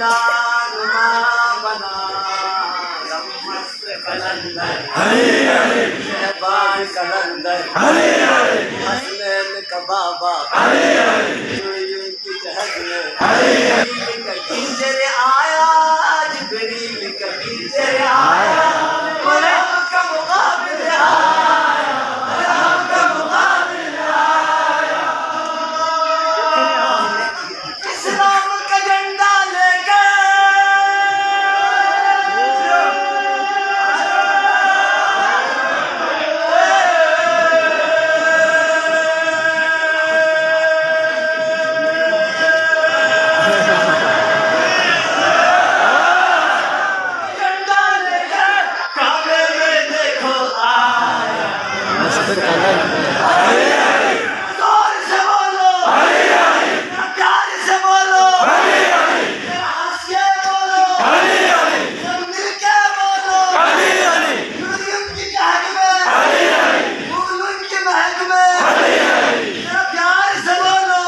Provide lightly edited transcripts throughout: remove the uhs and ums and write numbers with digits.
बना नुमा बना मस्त कलंदर शहबाज कलंदर हसनैन का बाबा की जहद में का टीचर आया जिब्रील का टीचर आया मरहब का मुकाबिल आया मरहब का मुकाबिल आया इस्लाम का झंडा लेकर जोर से बोलो प्यार से बोलो हंस के बोलो सब मिलके बोलो यूनियन की जहद में फूल उनके महक में प्यार से बोलो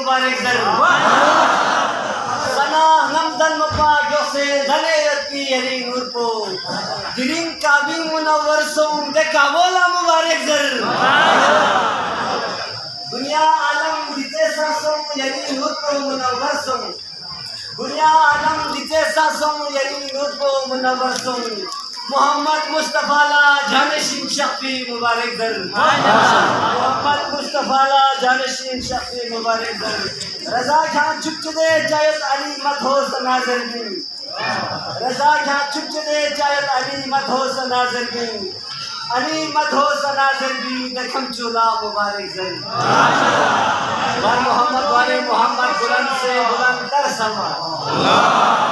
मुबारक दर सना नमदन मपा जोसे धने रत्ती हरी नूर को दिलिन काबी मुनव्वर सों देखा बोला मुबारक दर दुनिया आलम दिते सासों यरी नूर को मुनव्वर सों दुनिया आलम दिते सासों यरी नूर को मुनव्वर सों मोहम्मद मुस्तफा ला जानशीन शफी मुबारक दर मोहम्मद मुस्तफा ला जानशीन शफी मुबारक दर रजा खान चुपचदे जायत अली मत हो सनाजर की रजा खान चुपचदे जायत अली मत हो सनाजर की अली मत हो सनाजर की दखम चूला मुबारक दर मोहम्मद वाले मोहम्मद बुलंद से बुलंद तर समा